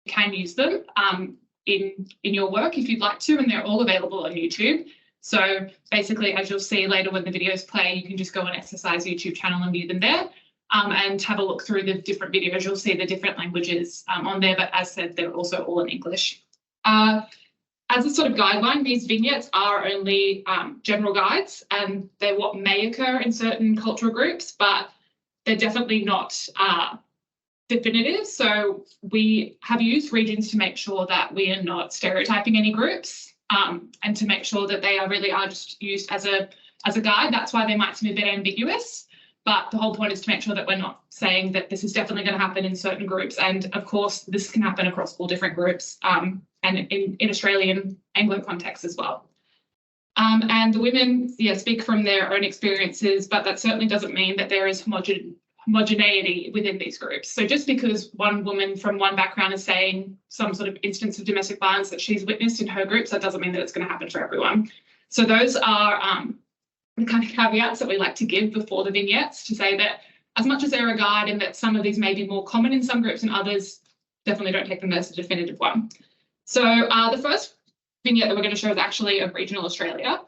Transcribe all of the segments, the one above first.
can use them in your work if you'd like to, and they're all available on YouTube. So basically, as you'll see later when the videos play, you can just go on SSI's YouTube channel and view them there, and have a look through the different videos. You'll see the different languages on there, but as said, they're also all in English. As a sort of guideline, these vignettes are only general guides, and they're what may occur in certain cultural groups, but they're definitely not definitive. So we have used regions to make sure that we are not stereotyping any groups, and to make sure that they really are just used as a guide. That's why they might seem a bit ambiguous, but the whole point is to make sure that we're not saying that this is definitely going to happen in certain groups. And of course, this can happen across all different groups, and in Australian Anglo context as well. And the women, speak from their own experiences, but that certainly doesn't mean that there is homogeneity within these groups. So just because one woman from one background is saying some sort of instance of domestic violence that she's witnessed in her groups, that doesn't mean that it's going to happen for everyone. So those are the kind of caveats that we like to give before the vignettes, to say that as much as they're a guide and that some of these may be more common in some groups and others, definitely don't take them as a definitive one. So the first vignette that we're going to show is actually of regional Australia.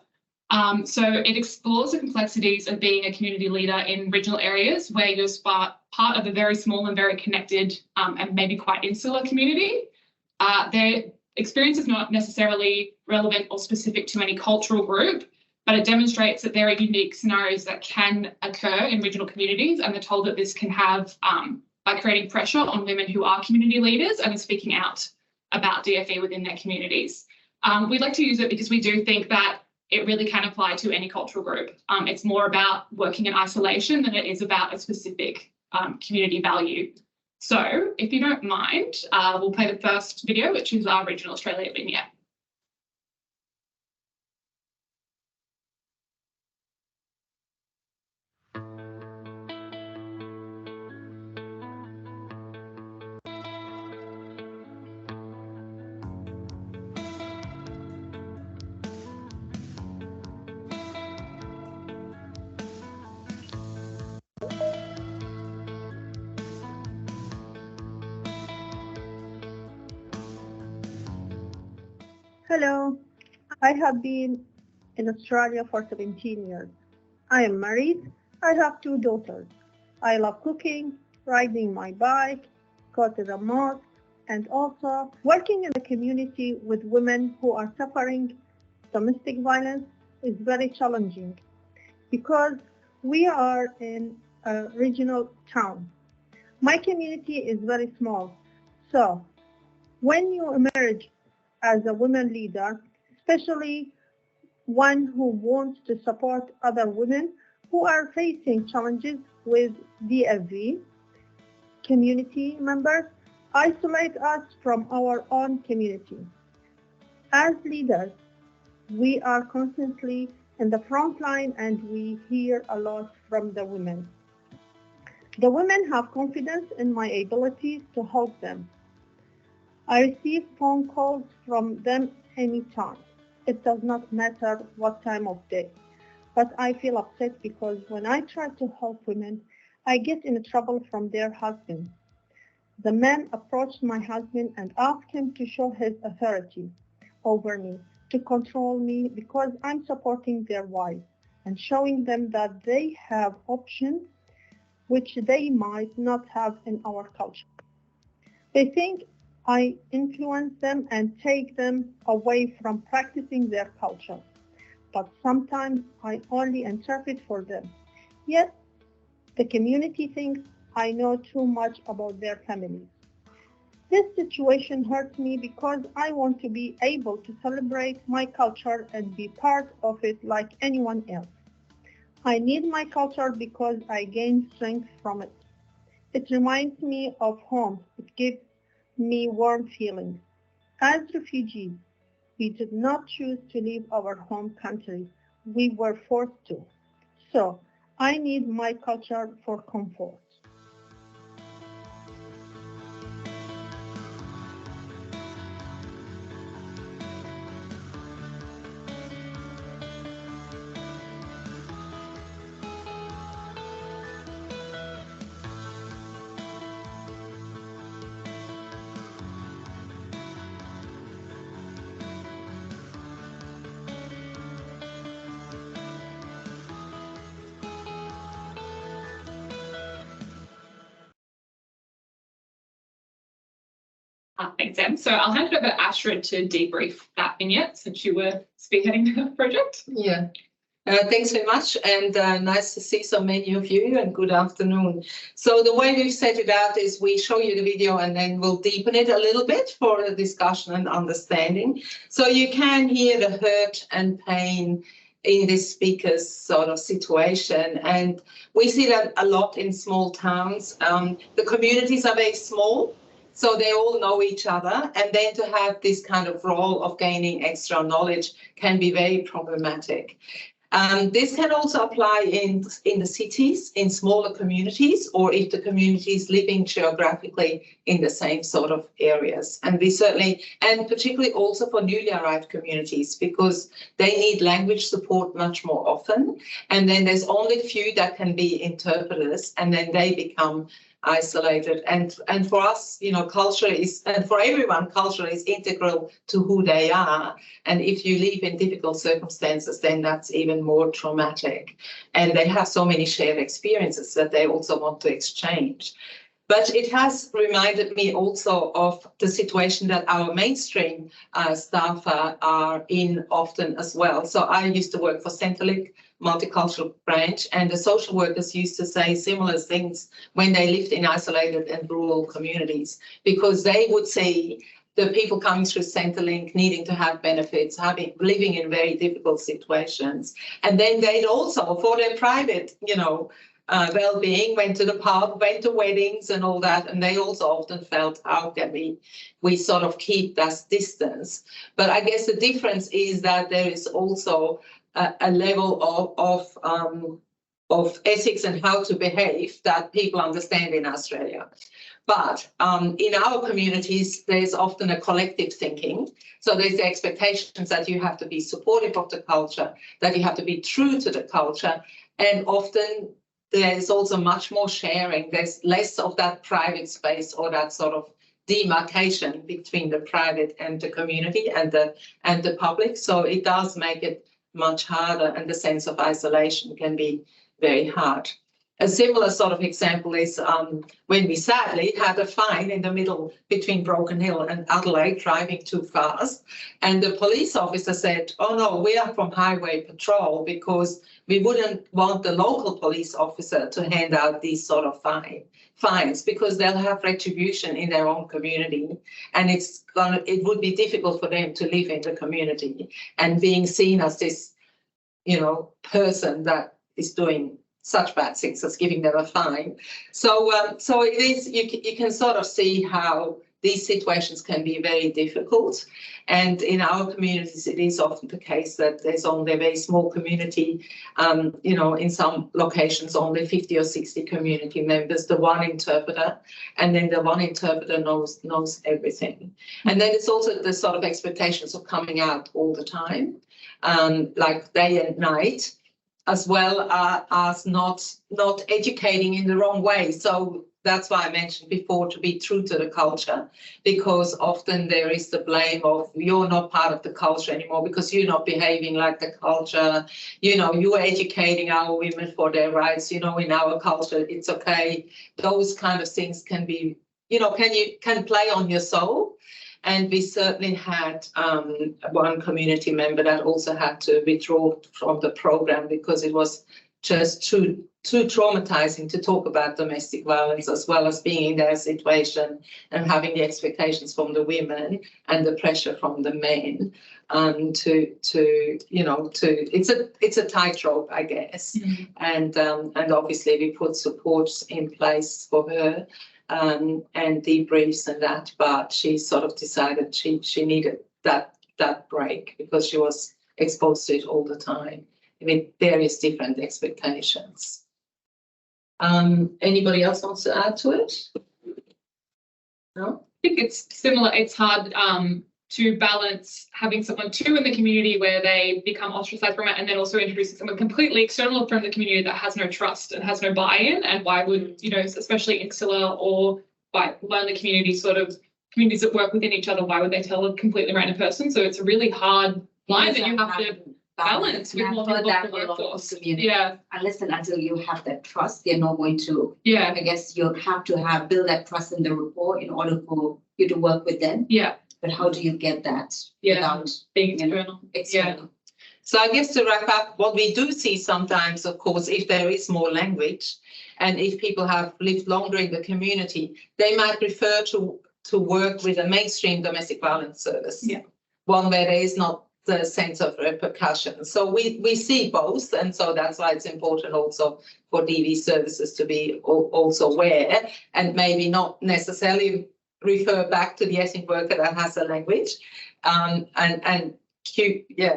So it explores the complexities of being a community leader in regional areas where you're part of a very small and very connected and maybe quite insular community. Their experience is not necessarily relevant or specific to any cultural group, but it demonstrates that there are unique scenarios that can occur in regional communities, and they're told that this can have, by creating pressure on women who are community leaders and are speaking out about DFE within their communities. We'd like to use it because we do think that it really can apply to any cultural group. It's more about working in isolation than it is about a specific community value. So if you don't mind, we'll play the first video, which is our regional Australia vignette. Hello, I have been in Australia for 17 years. I am married. I have 2 daughters. I love cooking, riding my bike, go to the mosque, and also working in the community with women who are suffering domestic violence is very challenging because we are in a regional town. My community is very small, so when you emerge as a women leader, especially one who wants to support other women who are facing challenges with DFV, community members isolate us from our own community. As leaders, we are constantly in the front line and we hear a lot from the women. The women have confidence in my ability to help them. I receive phone calls from them anytime. It does not matter what time of day. But I feel upset because when I try to help women, I get in trouble from their husbands. The men approached my husband and asked him to show his authority over me, to control me because I'm supporting their wives and showing them that they have options which they might not have in our culture. They think I influence them and take them away from practicing their culture, but sometimes I only interpret for them. Yet, the community thinks I know too much about their families. This situation hurts me because I want to be able to celebrate my culture and be part of it like anyone else. I need my culture because I gain strength from it. It reminds me of home. It gives me warm feelings. As refugees, we did not choose to leave our home country. We were forced to. So I need my culture for comfort. Thanks, Em. So I'll hand it over to Ashra to debrief that vignette since you were spearheading the project. Yeah. Thanks very much, and nice to see so many of you, and good afternoon. So the way we've set it out is we show you the video and then we'll deepen it a little bit for the discussion and understanding. So you can hear the hurt and pain in this speaker's sort of situation, and we see that a lot in small towns. The communities are very small, so they all know each other, and then to have this kind of role of gaining extra knowledge can be very problematic. This can also apply in the cities, in smaller communities, or if the community is living geographically in the same sort of areas. And we certainly, and particularly also for newly arrived communities, because they need language support much more often. And then there's only few that can be interpreters, and then they become isolated. And for us, you know, culture is, and for everyone, culture is integral to who they are. And if you live in difficult circumstances, then that's even more traumatic. And they have so many shared experiences that they also want to exchange. But it has reminded me also of the situation that our mainstream staff are in often as well. So I used to work for Centrelink multicultural branch, and the social workers used to say similar things when they lived in isolated and rural communities, because they would see the people coming through Centrelink needing to have benefits, living in very difficult situations. And then they'd also, for their private, you know, well-being, went to the pub, went to weddings and all that, and they also often felt, how can we sort of keep that distance? But I guess the difference is that there is also a level of ethics and how to behave that people understand in Australia. But in our communities, there's often a collective thinking. So there's the expectations that you have to be supportive of the culture, that you have to be true to the culture, and often there's also much more sharing. There's less of that private space or that sort of demarcation between the private and the community and the public. So it does make it much harder, and the sense of isolation can be very hard. A similar sort of example is when we sadly had a fine in the middle between Broken Hill and Adelaide, driving too fast, and the police officer said, oh no, we are from Highway Patrol, because we wouldn't want the local police officer to hand out these sort of fines, because they'll have retribution in their own community, and it would be difficult for them to live in the community and being seen as this, you know, person that is doing such bad things as giving them a fine. So it is, you can sort of see how these situations can be very difficult. And in our communities, it is often the case that there's only a very small community, you know, in some locations, only 50 or 60 community members, the one interpreter, and then the one interpreter knows everything. And then it's also the sort of expectations of coming out all the time, like day and night, as well as not educating in the wrong way. So that's why I mentioned before, to be true to the culture, because often there is the blame of you're not part of the culture anymore because you're not behaving like the culture. You know, you are educating our women for their rights. You know, in our culture, it's okay. Those kind of things can be, you know, can play on your soul. And we certainly had one community member that also had to withdraw from the program because it was just too traumatizing to talk about domestic violence, as well as being in their situation and having the expectations from the women and the pressure from the men it's a tightrope, I guess. Mm-hmm. And obviously we put supports in place for her and debriefs and that, but she sort of decided she needed that break because she was exposed to it all the time with various different expectations. Anybody else wants to add to it? No? I think it's similar. It's hard to balance having someone too in the community where they become ostracized from it, and then also introducing someone completely external from the community that has no trust and has no buy-in. And why would, you know, especially insular or by lonely communities, sort of communities that work within each other, why would they tell a completely random person? So it's a really hard line that you have to balance with more people in the workforce. Yeah. Unless and until you have that trust, they're not going to. Yeah. I guess you have to build that trust in the rapport in order for you to work with them. Yeah. But how do you get that without being external? External. So I guess to wrap up, what we do see sometimes, of course, if there is more language and if people have lived longer in the community, they might prefer to work with a mainstream domestic violence service. Yeah. One where there is not the sense of repercussion. So we see both, and so that's why it's important also for DV services to be also aware and maybe not necessarily refer back to the ethnic worker that has a language, and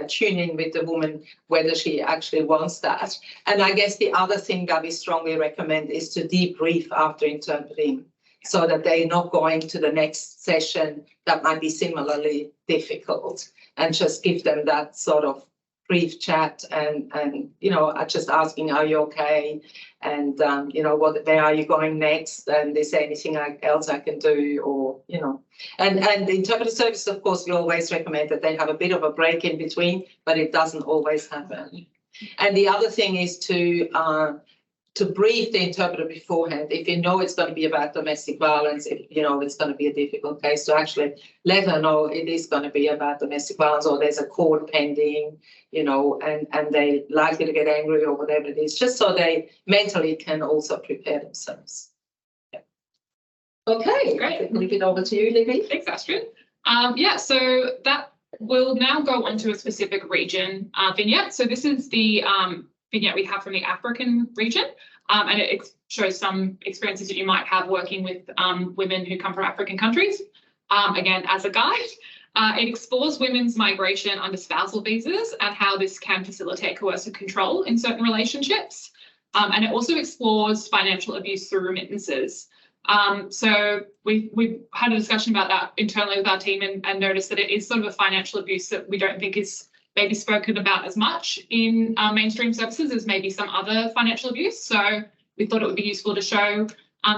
tune in with the woman whether she actually wants that. And I guess the other thing that we strongly recommend is to debrief after interpreting, so that they're not going to the next session that might be similarly difficult, and just give them that sort of brief chat and just asking, are you okay? And, where are you going next? And is there anything else I can do? Or, and the interpreter service, of course, we always recommend that they have a bit of a break in between, but it doesn't always happen. And the other thing is to brief the interpreter beforehand. If you know it's going to be about domestic violence, if it's going to be a difficult case, to actually let her know it is going to be about domestic violence, or there's a court pending, and they're likely to get angry or whatever it is, just so they mentally can also prepare themselves. Yeah. Okay, great. Leave it over to you, Libby. Thanks, Astrid. So that will now go on to a specific region vignette. So this is the vignette we have from the African region, and it shows some experiences that you might have working with women who come from African countries. Again, as a guide, it explores women's migration under spousal visas and how this can facilitate coercive control in certain relationships. And it also explores financial abuse through remittances. So we've had a discussion about that internally with our team and noticed that it is sort of a financial abuse that we don't think is maybe spoken about as much in mainstream services as maybe some other financial abuse. So we thought it would be useful to show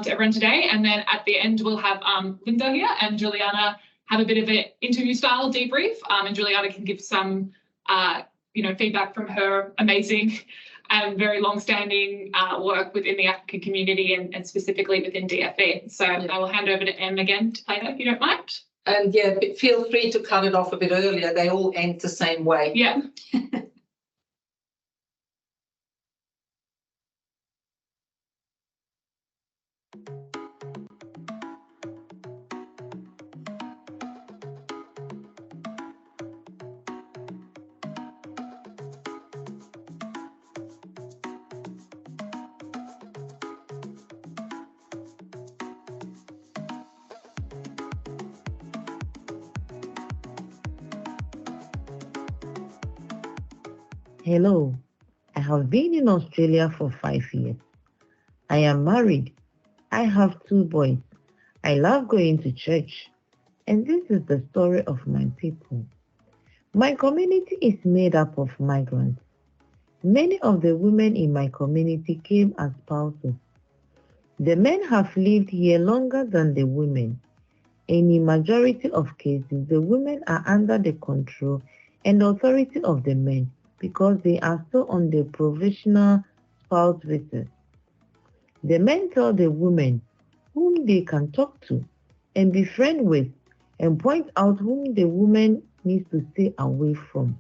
to everyone today. And then at the end, we'll have Linda here and Juliana have a bit of an interview style debrief. And Juliana can give some, feedback from her amazing and very long-standing work within the African community and specifically within DFE. So I will hand over to Em again to play that if you don't mind. And feel free to cut it off a bit earlier. They all end the same way. Yeah. Hello, I have been in Australia for 5 years. I am married. I have 2 boys. I love going to church. And this is the story of my people. My community is made up of migrants. Many of the women in my community came as spouses. The men have lived here longer than the women. And in majority of cases, the women are under the control and authority of the men, because they are still on the provisional spouse visas. The men tell the women whom they can talk to and be friends with, and point out whom the woman needs to stay away from.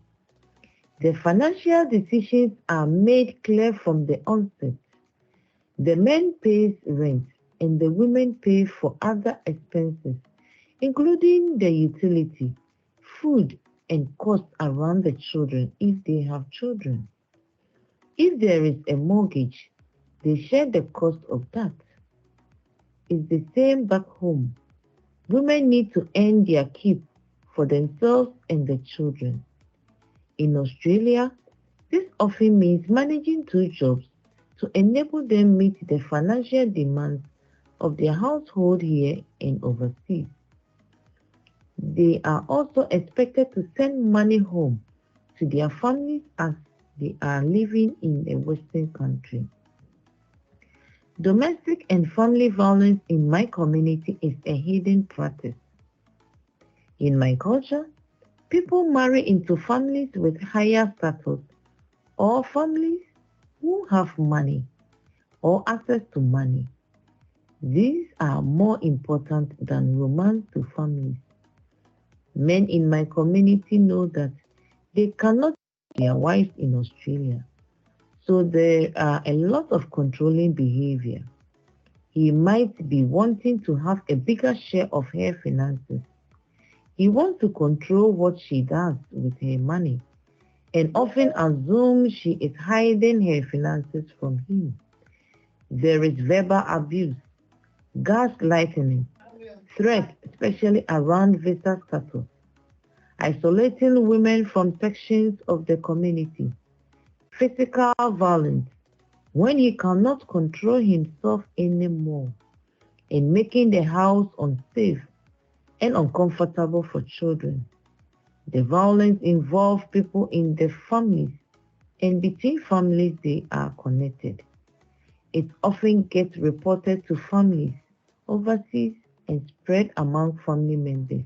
The financial decisions are made clear from the onset. The men pays rent and the women pay for other expenses, including the utility, food, and costs around the children if they have children. If there is a mortgage, they share the cost of that. It's the same back home. Women need to earn their keep for themselves and the children. In Australia, this often means managing 2 jobs to enable them meet the financial demands of their household here and overseas. They are also expected to send money home to their families as they are living in a Western country. Domestic and family violence in my community is a hidden practice. In my culture, People marry into families with higher status or families who have money or access to money. These are more important than romance to families. Men in my community know that they cannot be their wives in Australia, so there are a lot of controlling behavior. He might be wanting to have a bigger share of her finances. He wants to control what she does with her money and often assumes she is hiding her finances from him. There is verbal abuse, gaslighting, threats, especially around visa status, isolating women from sections of the community, physical violence when he cannot control himself anymore, and making the house unsafe and uncomfortable for children. The violence involves people in the families, and between families they are connected. It often gets reported to families overseas and spread among family members.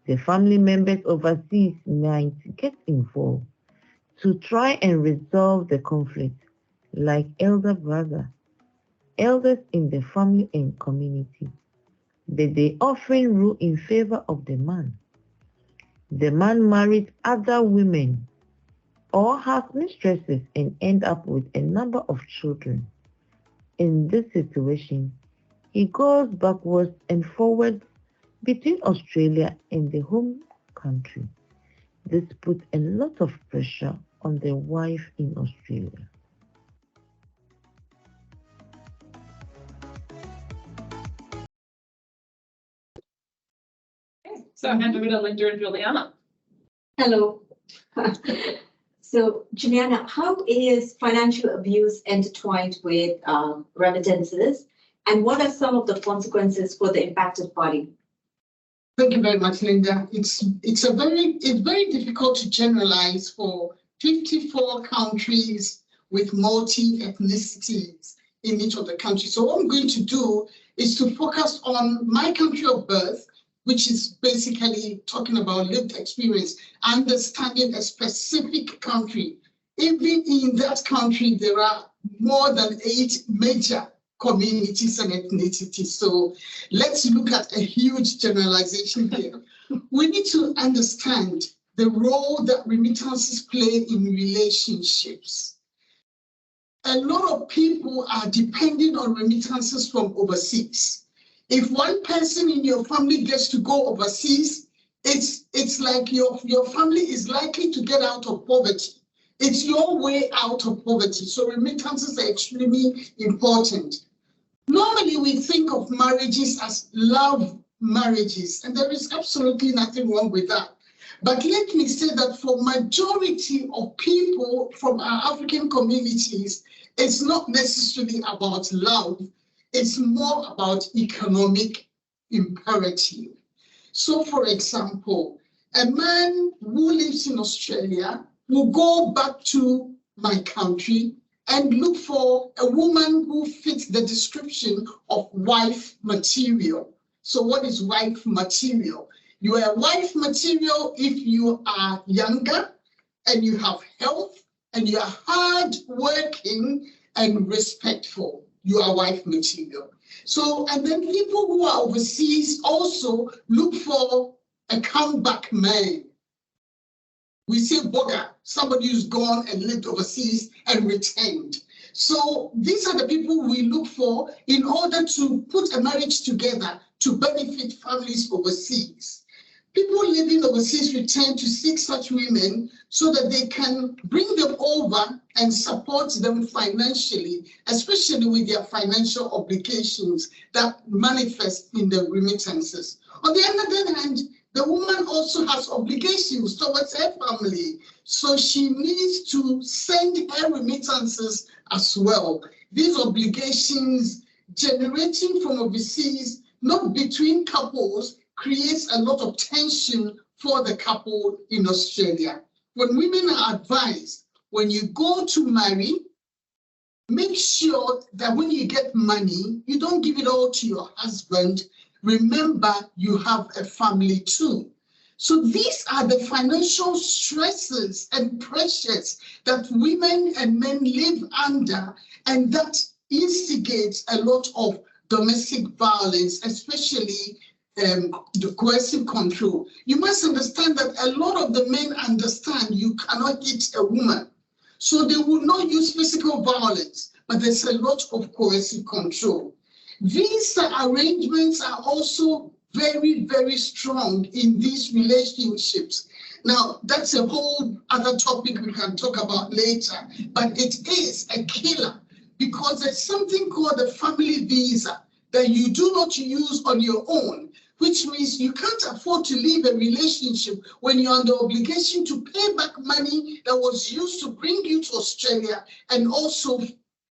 The family members overseas might get involved to try and resolve the conflict, like elder brother, elders in the family and community, but they often rule in favor of the man. The man marries other women or has mistresses and end up with a number of children. In this situation, he goes backwards and forwards between Australia and the home country. This puts a lot of pressure on the wife in Australia. So hand over to Linda and Juliana. Hello. So, Juliana, how is financial abuse intertwined with remittances, and what are some of the consequences for the impacted party? Thank you very much, Linda. It's very difficult to generalize for 54 countries with multi-ethnicities in each of the countries. So what I'm going to do is to focus on my country of birth, which is basically talking about lived experience, understanding a specific country. Even in that country, there are more than 8 major communities and ethnicities. So let's look at a huge generalization here. We need to understand the role that remittances play in relationships. A lot of people are depending on remittances from overseas. If one person in your family gets to go overseas, it's like your family is likely to get out of poverty. It's your way out of poverty. So remittances are extremely important. Normally, we think of marriages as love marriages, and there is absolutely nothing wrong with that. But let me say that for majority of people from our African communities, it's not necessarily about love. It's more about economic imperative. So, for example, a man who lives in Australia will go back to my country and look for a woman who fits the description of wife material. So what is wife material? You are wife material if you are younger and you have health and you are hard working and respectful. You are wife material. So, and then people who are overseas also look for a comeback man. We say boga, somebody who's gone and lived overseas and returned. So these are the people we look for in order to put a marriage together to benefit families overseas. People living overseas return to seek such women so that they can bring them over and support them financially, especially with their financial obligations that manifest in the remittances. On the other hand, the woman also has obligations towards her family, so she needs to send her remittances as well. These obligations generating from overseas, not between couples, creates a lot of tension for the couple in Australia. When women are advised, when you go to marry, make sure that when you get money, you don't give it all to your husband. Remember, you have a family too. So these are the financial stresses and pressures that women and men live under, and that instigates a lot of domestic violence, especially the coercive control. You must understand that a lot of the men understand you cannot hit a woman, so they will not use physical violence, but there's a lot of coercive control. These arrangements are also very, very strong in these relationships. Now, that's a whole other topic we can talk about later, but it is a killer because there's something called a family visa that you do not use on your own, which means you can't afford to leave a relationship when you're under obligation to pay back money that was used to bring you to Australia, and also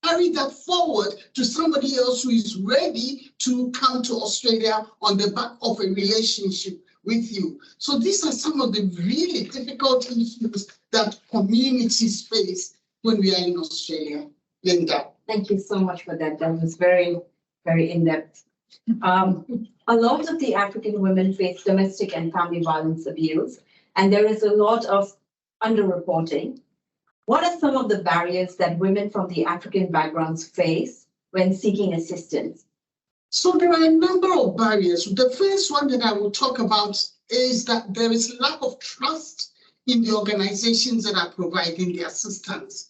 carry that forward to somebody else who is ready to come to Australia on the back of a relationship with you. So these are some of the really difficult issues that communities face when we are in Australia. Linda. Thank you so much for that. That was very, very in-depth. A lot of the African women face domestic and family violence abuse, and there is a lot of underreporting. What are some of the barriers that women from the African backgrounds face when seeking assistance? So there are a number of barriers. The first one that I will talk about is that there is lack of trust in the organizations that are providing the assistance.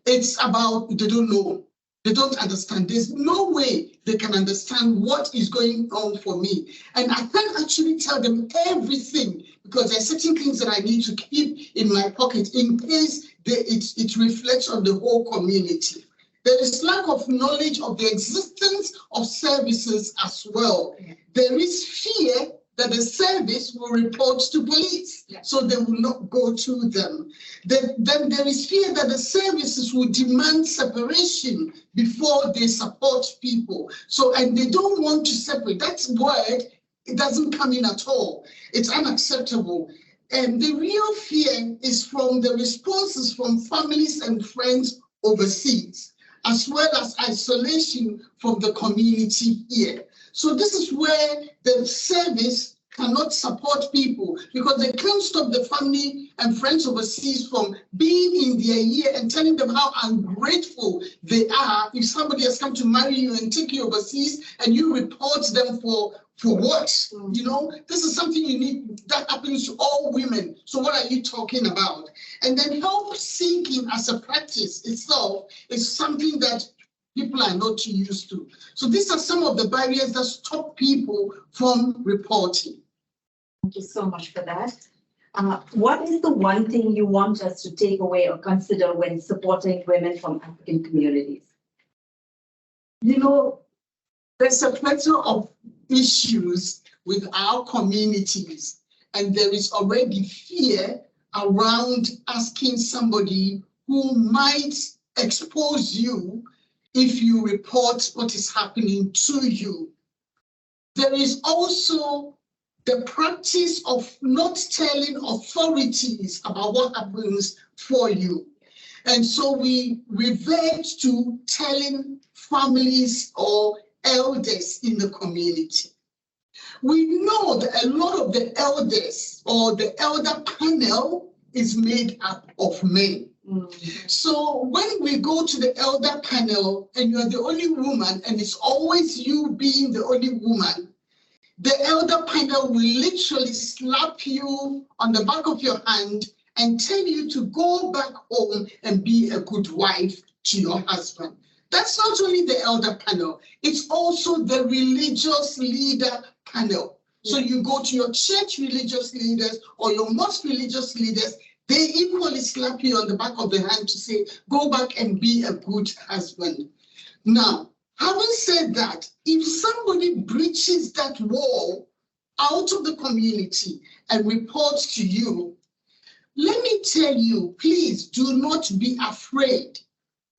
It's about they don't know, they don't understand. There's no way they can understand what is going on for me. And I can't actually tell them everything because there are certain things that I need to keep in my pocket in case it reflects on the whole community. There is lack of knowledge of the existence of services as well. There is fear that the service will report to police, so they will not go to them. Then there is fear that the services will demand separation before they support people. So, and they don't want to separate. That word, it doesn't come in at all. It's unacceptable. And the real fear is from the responses from families and friends overseas, as well as isolation from the community here. So this is where the service cannot support people because they can't stop the family and friends overseas from being in their ear and telling them how ungrateful they are if somebody has come to marry you and take you overseas and you report them for what? You know, this is something you need, that happens to all women. So what are you talking about? And then help seeking as a practice itself is something that people are not used to. So these are some of the barriers that stop people from reporting. Thank you so much for that. What is the one thing you want us to take away or consider when supporting women from African communities? You know, there's a plethora of issues with our communities, and there is already fear around asking somebody who might expose you if you report what is happening to you. There is also the practice of not telling authorities about what happens for you. And so we revert to telling families or elders in the community. We know that a lot of the elders or the elder panel is made up of men. So when we go to the elder panel and you're the only woman and it's always you being the only woman, the elder panel will literally slap you on the back of your hand and tell you to go back home and be a good wife to your husband. That's not only the elder panel, it's also the religious leader panel. So you go to your church religious leaders or your mosque religious leaders, they equally slap you on the back of the hand to say, go back and be a good husband. Now, having said that, if somebody breaches that wall out of the community and reports to you, let me tell you, please do not be afraid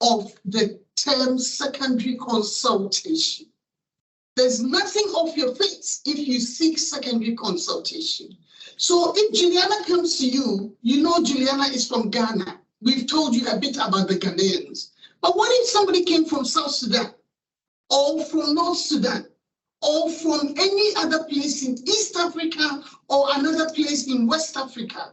of the term secondary consultation. There's nothing off your face if you seek secondary consultation. So if Juliana comes to you, you know Juliana is from Ghana. We've told you a bit about the Ghanaians. But what if somebody came from South Sudan or from North Sudan or from any other place in East Africa or another place in West Africa,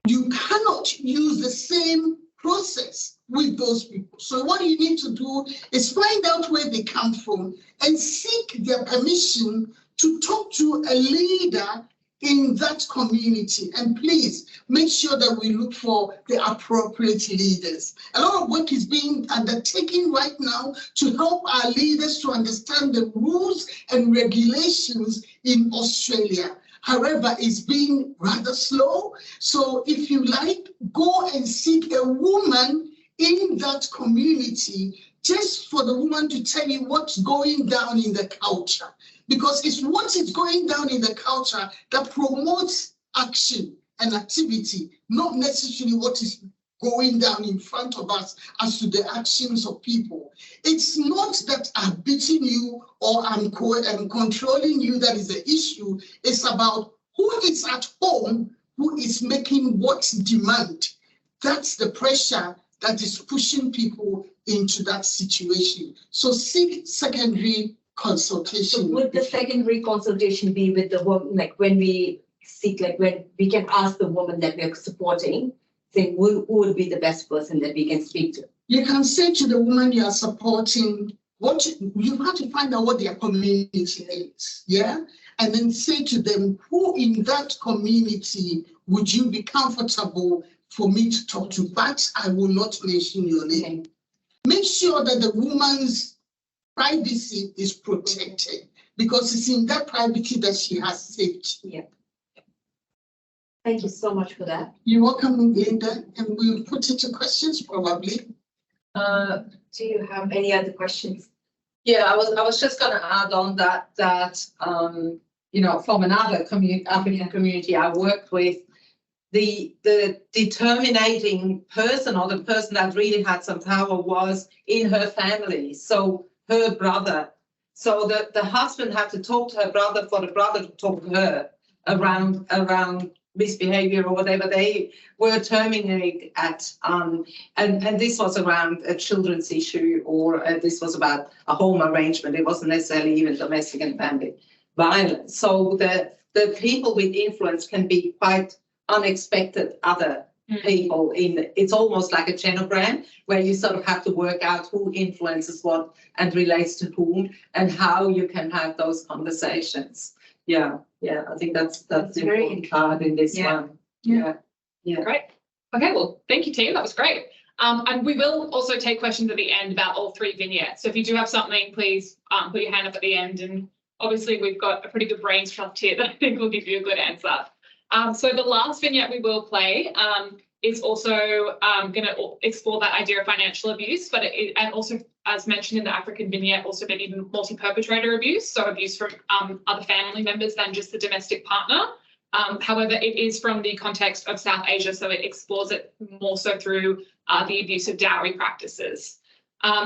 you cannot use the same process with those people. So what you need to do is find out where they come from and seek their permission to talk to a leader in that community. And please make sure that we look for the appropriate leaders. A lot of work is being undertaken right now to help our leaders to understand the rules and regulations in Australia. However, it's been rather slow. So if you like, go and seek a woman in that community just for the woman to tell you what's going down in the culture. Because it's what is going down in the culture that promotes action and activity, not necessarily what is going down in front of us as to the actions of people. It's not that I'm beating you or I'm controlling you that is the issue. It's about who is at home, who is making what demand. That's the pressure that is pushing people into that situation. So seek secondary consultation. So would the secondary consultation be with the woman, like when we seek, like when we can ask the woman that we're supporting, saying who would be the best person that we can speak to? You can say to the woman you are supporting, what you have to find out what their community is, yeah? And then say to them, who in that community would you be comfortable for me to talk to? But I will not mention your name. Make sure that the woman's privacy is protected because it's in that privacy that she has safety. Yeah. Thank you so much for that. You're welcome, Linda, and we'll put it to questions probably. Do you have any other questions? Yeah, I was just going to add on that you know, from another African community I worked with, the determining person or the person that really had some power was in her family. So her brother. So the husband had to talk to her brother for the brother to talk to her around misbehavior or whatever they were terminated at. And this was around a children's issue, or this was about a home arrangement. It wasn't necessarily even domestic and family violence. So the people with influence can be quite unexpected other people. It's almost like a genogram where you sort of have to work out who influences what and relates to whom and how you can have those conversations. Yeah, I think that's the important part in this one. Yeah. Great. Okay, well, thank you, team. That was great. And we will also take questions at the end about all three vignettes. So if you do have something, please put your hand up at the end. And obviously, we've got a pretty good brains trust here that I think will give you a good answer. So the last vignette we will play is also going to explore that idea of financial abuse, but and also, as mentioned in the African vignette, also maybe multi-perpetrator abuse, so abuse from other family members than just the domestic partner. However, it is from the context of South Asia, so it explores it more so through the abuse of dowry practices.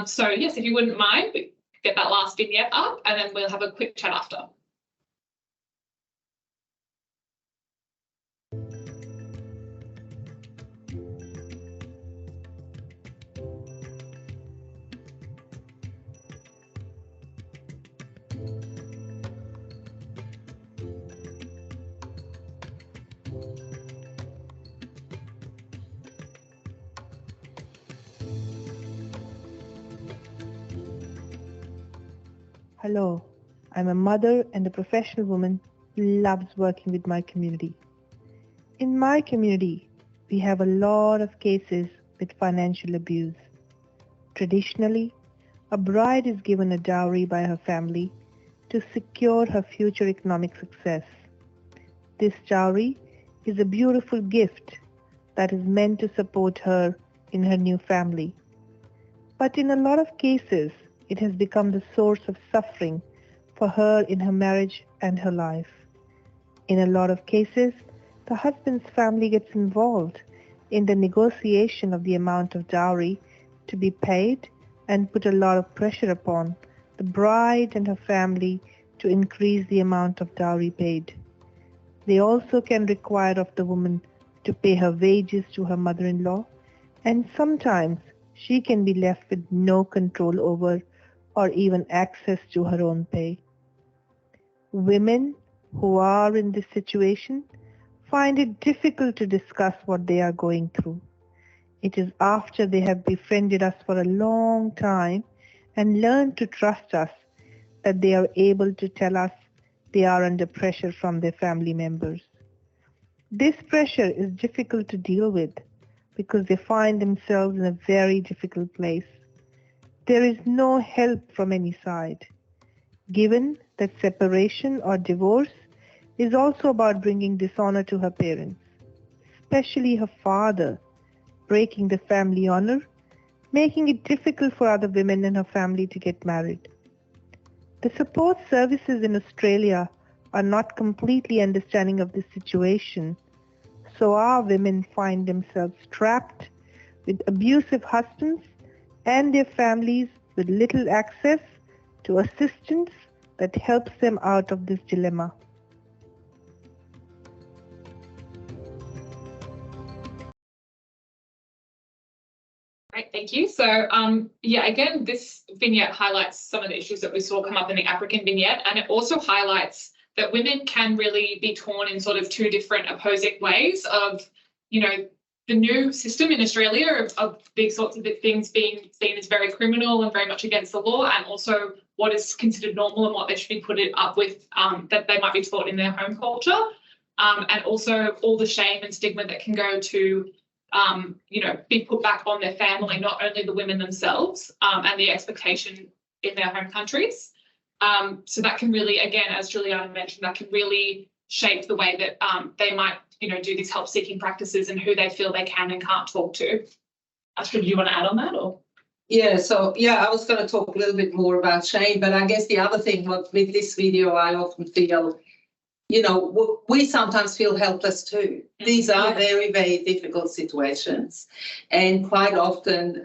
So yes, if you wouldn't mind, we get that last vignette up and then we'll have a quick chat after. Hello, I'm a mother and a professional woman who loves working with my community. In my community, we have a lot of cases with financial abuse. Traditionally, a bride is given a dowry by her family to secure her future economic success. This dowry is a beautiful gift that is meant to support her in her new family. But in a lot of cases, it has become the source of suffering for her in her marriage and her life. In a lot of cases, the husband's family gets involved in the negotiation of the amount of dowry to be paid and put a lot of pressure upon the bride and her family to increase the amount of dowry paid. They also can require of the woman to pay her wages to her mother-in-law, and sometimes she can be left with no control over or even access to her own pay. Women who are in this situation find it difficult to discuss what they are going through. It is after they have befriended us for a long time and learned to trust us that they are able to tell us they are under pressure from their family members. This pressure is difficult to deal with because they find themselves in a very difficult place. There is no help from any side. Given that separation or divorce is also about bringing dishonor to her parents, especially her father, breaking the family honor, making it difficult for other women in her family to get married. The support services in Australia are not completely understanding of this situation, so our women find themselves trapped with abusive husbands and their families with little access to assistance that helps them out of this dilemma. Great, thank you. So yeah, again, this vignette highlights some of the issues that we saw come up in the African vignette, and it also highlights that women can really be torn in sort of two different opposing ways of, you know, the new system in Australia of these sorts of things being seen as very criminal and very much against the law, and also what is considered normal and what they should be put up with, that they might be taught in their home culture, and also all the shame and stigma that can go to you know, be put back on their family, not only the women themselves, and the expectation in their home countries. So that can really, again, as Juliana mentioned, that can really shape the way that they might, you know, do these help-seeking practices and who they feel they can and can't talk to. Astrid, do you want to add on that, or? Yeah, so yeah, I was going to talk a little bit more about shame, but I guess the other thing with this video, I often feel, you know, we sometimes feel helpless too. These are very, very difficult situations, and quite often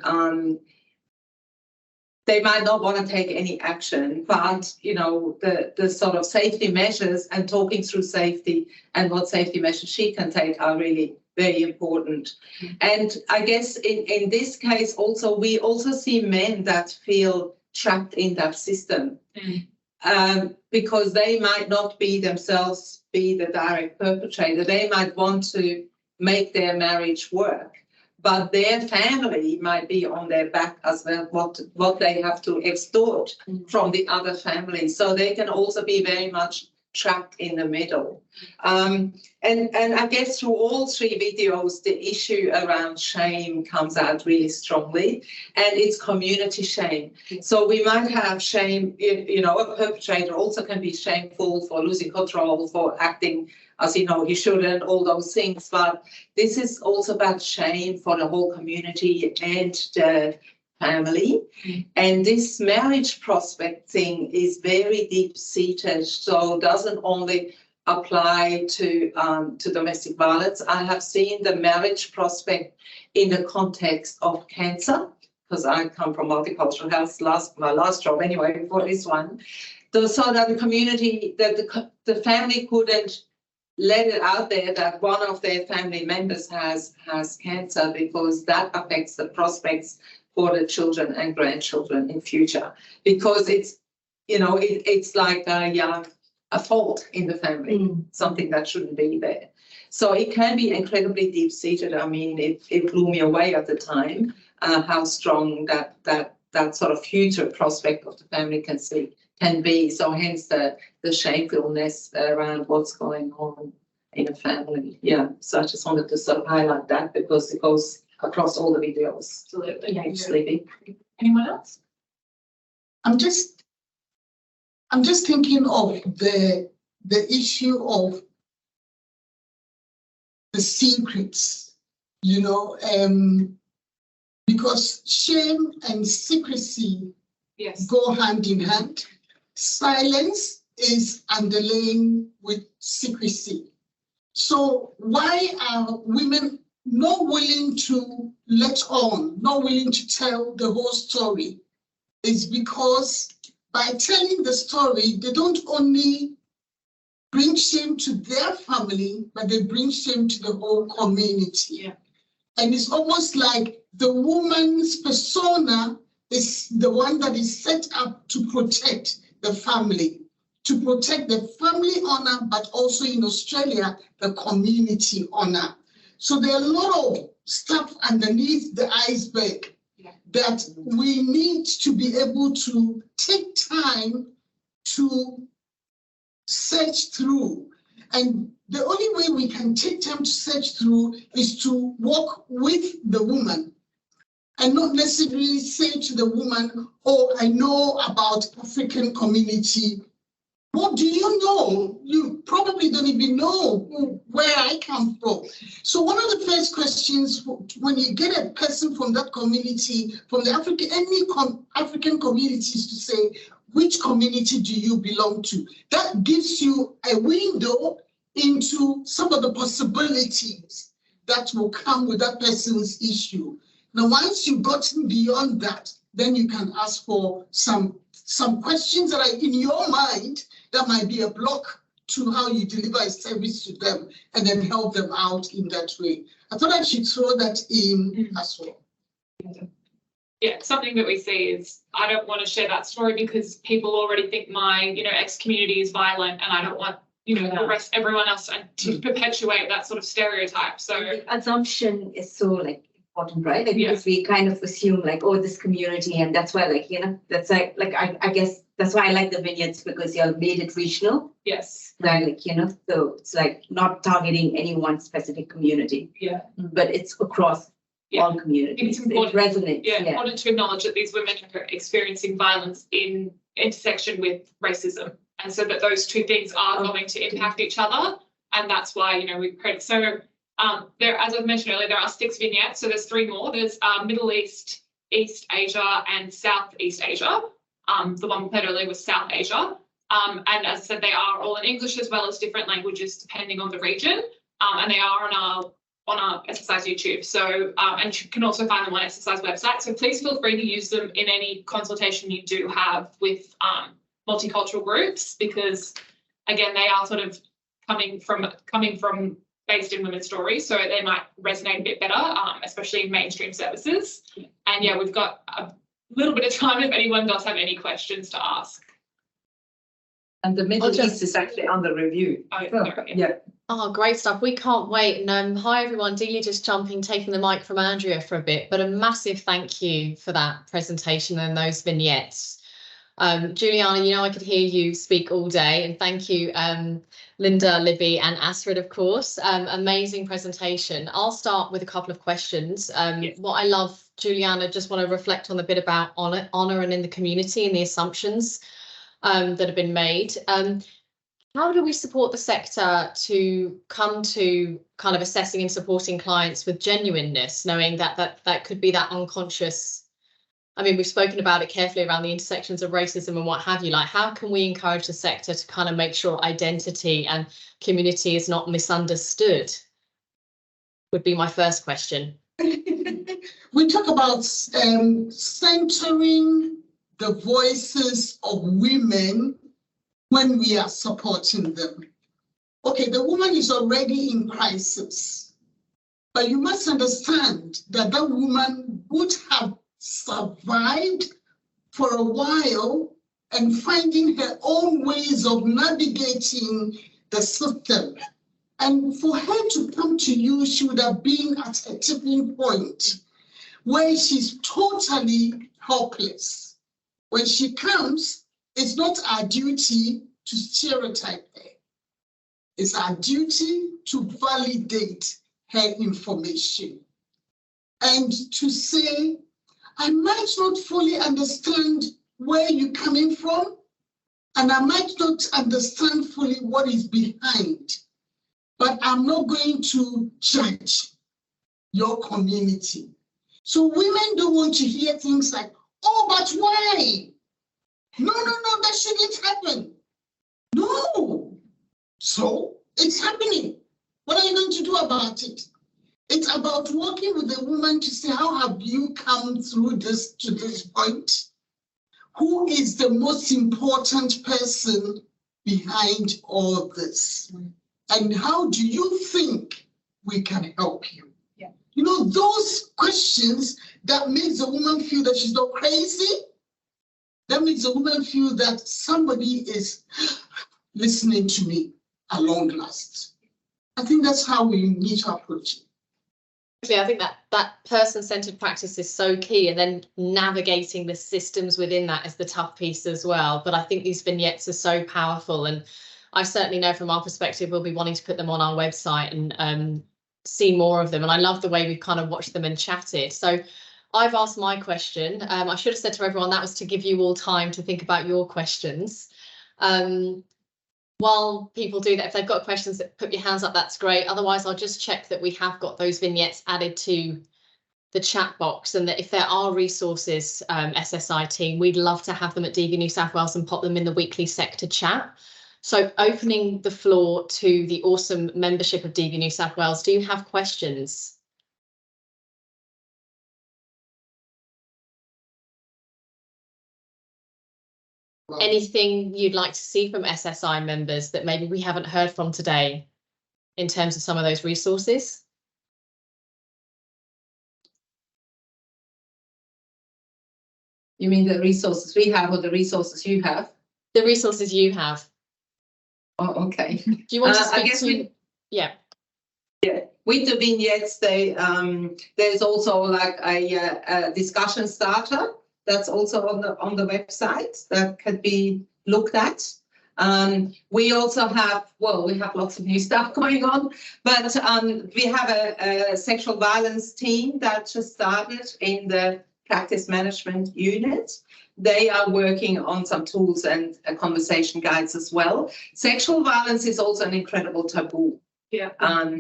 they might not want to take any action, but, you know, the sort of safety measures and talking through safety and what safety measures she can take are really very important. And I guess in this case also, we also see men that feel trapped in that system. Because they might not be themselves be the direct perpetrator. They might want to make their marriage work, but their family might be on their back as well, what they have to extort from the other family. So they can also be very much trapped in the middle. And I guess through all three videos, the issue around shame comes out really strongly, and it's community shame. So we might have shame, you know, a perpetrator also can be shameful for losing control, for acting as, you know, he shouldn't, all those things. But this is also about shame for the whole community and the family. And this marriage prospect thing is very deep-seated, so doesn't only apply to domestic violence. I have seen the marriage prospect in the context of cancer, because I come from multicultural health, my last job anyway, before this one. So that the community, that the family couldn't let it out there that one of their family members has cancer, because that affects the prospects for the children and grandchildren in future, because it's, you know, it's like a fault in the family, something that shouldn't be there. So it can be incredibly deep-seated. I mean, it blew me away at the time how strong that sort of future prospect of the family can be. So hence the shamefulness around what's going on in a family. Yeah, so I just wanted to sort of highlight that because it goes across all the videos. Absolutely. Yeah, Sleepy. Anyone else? I'm just thinking of the issue of the secrets, you know, because shame and secrecy go hand in hand. Silence is underlying with secrecy. So why are women not willing to let on, not willing to tell the whole story? Is because by telling the story, they don't only bring shame to their family, but they bring shame to the whole community. Yeah. And it's almost like the woman's persona is the one that is set up to protect the family, to protect the family honor, but also in Australia, the community honor. So there are a lot of stuff underneath the iceberg that we need to be able to take time to search through. And the only way we can take time to search through is to walk with the woman and not necessarily say to the woman, oh, I know about African community. What do you know? You probably don't even know where I come from. So one of the first questions when you get a person from that community, from the African communities, to say, which community do you belong to? That gives you a window into some of the possibilities that will come with that person's issue. Now, once you've gotten beyond that, then you can ask for some questions that are in your mind that might be a block to how you deliver a service to them, and then help them out in that way. I thought I should throw that in as well. Yeah, something that we see is I don't want to share that story because people already think my, ex-community is violent, and I don't want, the rest, everyone else to perpetuate that sort of stereotype. So the assumption is so important, right? Because we kind of assume oh, this community, and that's why that's I guess that's why I like the vignettes, because you all made it regional. Yes. Right, so it's not targeting any one specific community. Yeah. But it's across all communities. It's important. It resonates. Yeah, important to acknowledge that these women are experiencing violence in intersection with racism, and so that those two things are going to impact each other, and that's why we create. So there, as I've mentioned earlier, there are 6 vignettes. So there's 3 more. There's Middle East, East Asia, and Southeast Asia. The one we played earlier was South Asia. And as I said, they are all in English as well as different languages depending on the region. And they are on our SSI's YouTube. So, and you can also find them on SSI's website. So please feel free to use them in any consultation you do have with multicultural groups, because again, they are sort of coming from based in women's stories, so they might resonate a bit better, especially in mainstream services. And yeah, we've got a little bit of time if anyone does have any questions to ask. And the Middle East is actually under review. Oh, great stuff. We can't wait. And hi, everyone. Delia just taking the mic from Andrea for a bit, but a massive thank you for that presentation and those vignettes. Juliana, I could hear you speak all day, and thank you, Linda, Libby and Astrid, of course. Amazing presentation. I'll start with a couple of questions. What I love, Juliana, just want to reflect on a bit about honour and in the community and the assumptions that have been made. How do we support the sector to come to kind of assessing and supporting clients with genuineness, knowing that could be that unconscious? I mean, we've spoken about it carefully around the intersections of racism and what have you. How can we encourage the sector to kind of make sure identity and community is not misunderstood? Would be my first question. We talk about centering the voices of women when we are supporting them. Okay, the woman is already in crisis, but you must understand that that woman would have survived for a while and finding her own ways of navigating the system. And for her to come to you, she would have been at a tipping point where she's totally helpless. When she comes, it's not our duty to stereotype her. It's our duty to validate her information and to say, I might not fully understand where you're coming from, and I might not understand fully what is behind, but I'm not going to judge your community. So women don't want to hear things like, oh, but why? No, that shouldn't happen. No. So it's happening. What are you going to do about it? It's about working with the woman to say, how have you come through this to this point? Who is the most important person behind all this? And how do you think we can help you? Yeah. Those questions that makes the woman feel that she's not crazy that makes the woman feel that somebody is listening to me at long last. I think that's how we need to approach it. I think that person-centered practice is so key, and then navigating the systems within that is the tough piece as well. But I think these vignettes are so powerful, and I certainly know from our perspective we'll be wanting to put them on our website and see more of them. And I love the way we've kind of watched them and chatted. So I've asked my question. I should have said to everyone that was to give you all time to think about your questions. While people do that, if they've got questions, put your hands up, that's great. Otherwise, I'll just check that we have got those vignettes added to the chat box, and that if there are resources, SSI team, we'd love to have them at DV New South Wales and pop them in the weekly sector chat. So opening the floor to the awesome membership of DV New South Wales, do you have questions? Anything you'd like to see from SSI members that maybe we haven't heard from today in terms of some of those resources? You mean the resources we have or the resources you have? The resources you have. Oh, okay. Do you want to speak I guess to? Yeah. Yeah, with the vignettes, there's also like a discussion starter that's also on the website that could be looked at. We also have, well, we have lots of new stuff going on, but we have a sexual violence team that just started in the practice management unit. They are working on some tools and conversation guides as well. Sexual violence is also an incredible taboo. Yeah.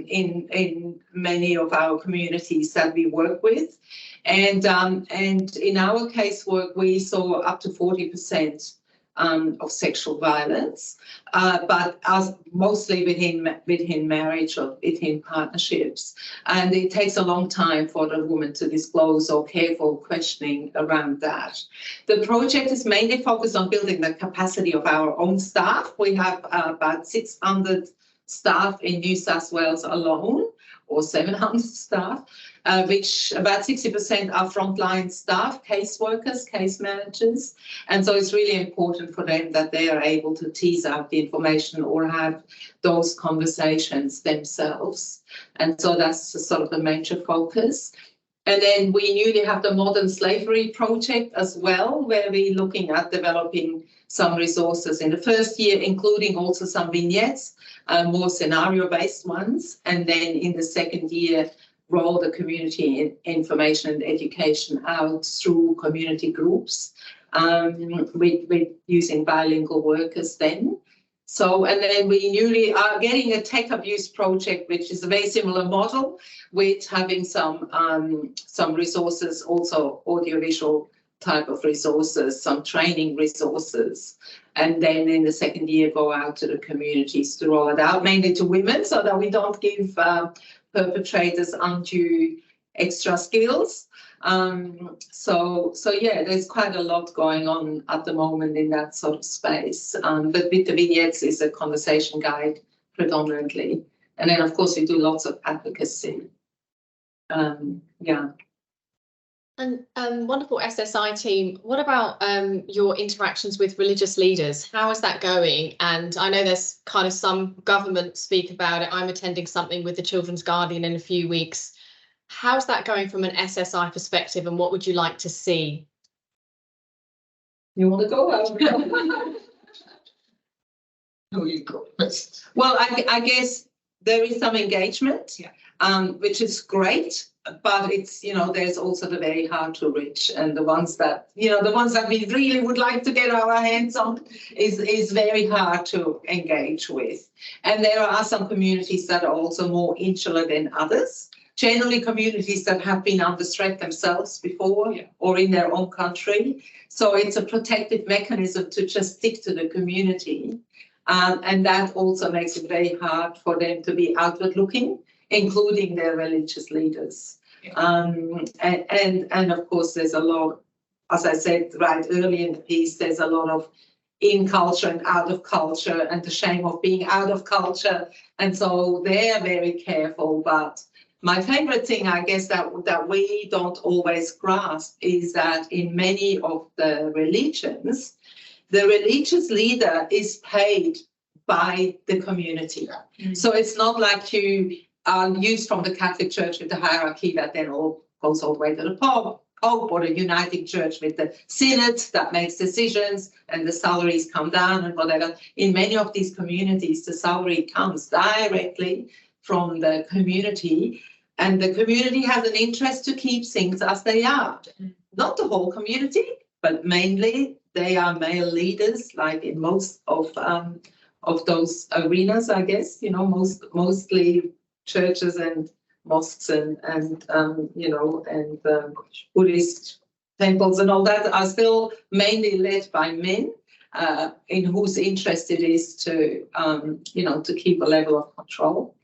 In many of our communities that we work with, and in our casework we saw up to 40% of sexual violence, but mostly within marriage or within partnerships, and it takes a long time for the woman to disclose or careful questioning around that. The project is mainly focused on building the capacity of our own staff. We have about 600 staff in New South Wales alone, or 700 staff, which about 60% are frontline staff, caseworkers, case managers. And so it's really important for them that they are able to tease out the information or have those conversations themselves. And so that's sort of the major focus. And then we newly have the Modern Slavery Project as well, where we're looking at developing some resources in the first year, including also some vignettes, more scenario-based ones. And then in the second year, roll the community information and education out through community groups with using bilingual workers then. So, and then we newly are getting a tech abuse project, which is a very similar model, with having some resources, also audiovisual type of resources, some training resources, and then in the second year go out to the communities to roll it out, mainly to women, so that we don't give perpetrators undue extra skills. So yeah, there's quite a lot going on at the moment in that sort of space. But with the vignettes is a conversation guide predominantly. And then of course we do lots of advocacy. Yeah. And wonderful SSI team, what about your interactions with religious leaders? How is that going? And I know there's kind of some government speak about it. I'm attending something with the Children's Guardian in a few weeks. How's that going from an SSI perspective, and what would you like to see? You want to go? No, you go. Well, I guess there is some engagement, which is great. But it's, there's also the very hard to reach, and the ones that, the ones that we really would like to get our hands on is very hard to engage with. And there are some communities that are also more insular than others, generally communities that have been under threat themselves before or in their own country. So it's a protective mechanism to just stick to the community. And that also makes it very hard for them to be outward looking, including their religious leaders. And of course, there's a lot, as I said right early in the piece, there's a lot of in culture and out of culture, and the shame of being out of culture. And so they're very careful, but My favorite thing, I guess, that we don't always grasp is that in many of the religions, the religious leader is paid by the community. So it's not like you are used from the Catholic Church with the hierarchy that then all goes all the way to the Pope, or the Uniting Church with the synod that makes decisions and the salaries come down and whatever. In many of these communities, the salary comes directly from the community, and the community has an interest to keep things as they are. Not the whole community, but mainly they are male leaders, like in most of those arenas, I guess, you know, mostly churches and mosques and Buddhist temples and all that are still mainly led by men, in whose interest it is to, to keep a level of control.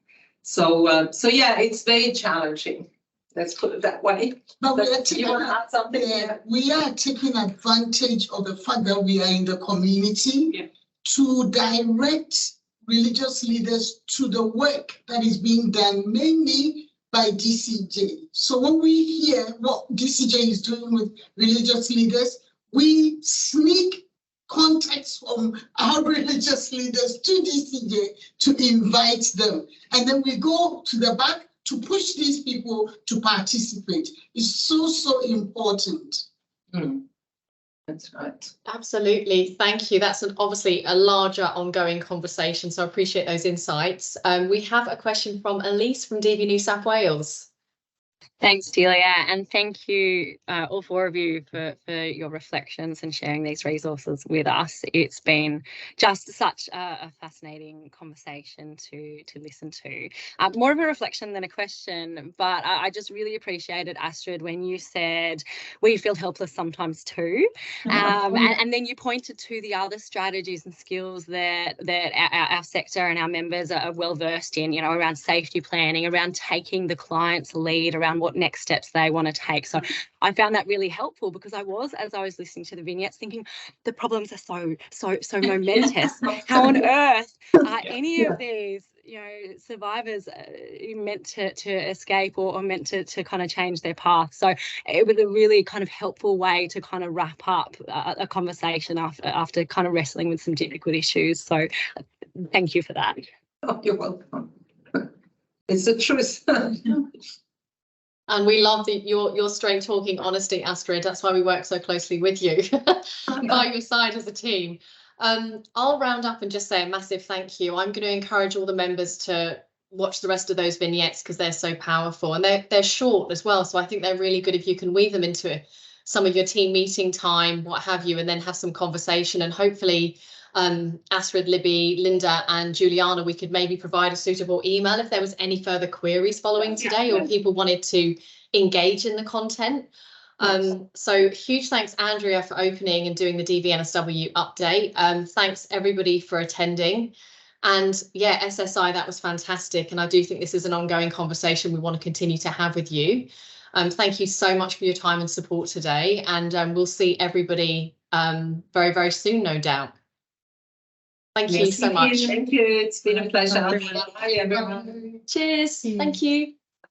So yeah, it's very challenging. Let's put it that way. But you want to add something? Yeah, we are taking advantage of the fact that we are in the community to direct religious leaders to the work that is being done mainly by DCJ. So when we hear what DCJ is doing with religious leaders, we sneak contacts from our religious leaders to DCJ to invite them. And then we go to the back to push these people to participate. It's so important. That's right. Absolutely. Thank you. That's obviously a larger ongoing conversation, so I appreciate those insights. We have a question from Elise from DV New South Wales. Thanks, Delia, and thank you all four of you for your reflections and sharing these resources with us. It's been just such a fascinating conversation to listen to. More of a reflection than a question, but I just really appreciated, Astrid, when you said we feel helpless sometimes too, and then you pointed to the other strategies and skills that our sector and our members are well versed in, you know, around safety planning, around taking the client's lead, around what next steps they want to take. So I found that really helpful, because as I was listening to the vignettes, thinking the problems are so momentous. How on earth are any of these, you know, survivors meant to escape or meant to kind of change their path? So it was a really kind of helpful way to kind of wrap up a conversation after kind of wrestling with some difficult issues. So thank you for that. Oh, you're welcome. It's the truth. And we love your straight talking honesty, Astrid. That's why we work so closely with you by your side as a team. I'll round up and just say a massive thank you. I'm going to encourage all the members to watch the rest of those vignettes because they're so powerful, and they're short as well. So I think they're really good if you can weave them into some of your team meeting time, what have you, and then have some conversation. And hopefully Astrid, Libby, Linda and Juliana, we could maybe provide a suitable email if there was any further queries following today or people wanted to engage in the content. So huge thanks, Andrea, for opening and doing the DVNSW update. Thanks everybody for attending. And yeah, SSI, that was fantastic. And I do think this is an ongoing conversation we want to continue to have with you. Thank you so much for your time and support today. And we'll see everybody very, very soon, no doubt. Thank you so much. Thank you. It's been a pleasure. Bye, everyone. Cheers. Thank you.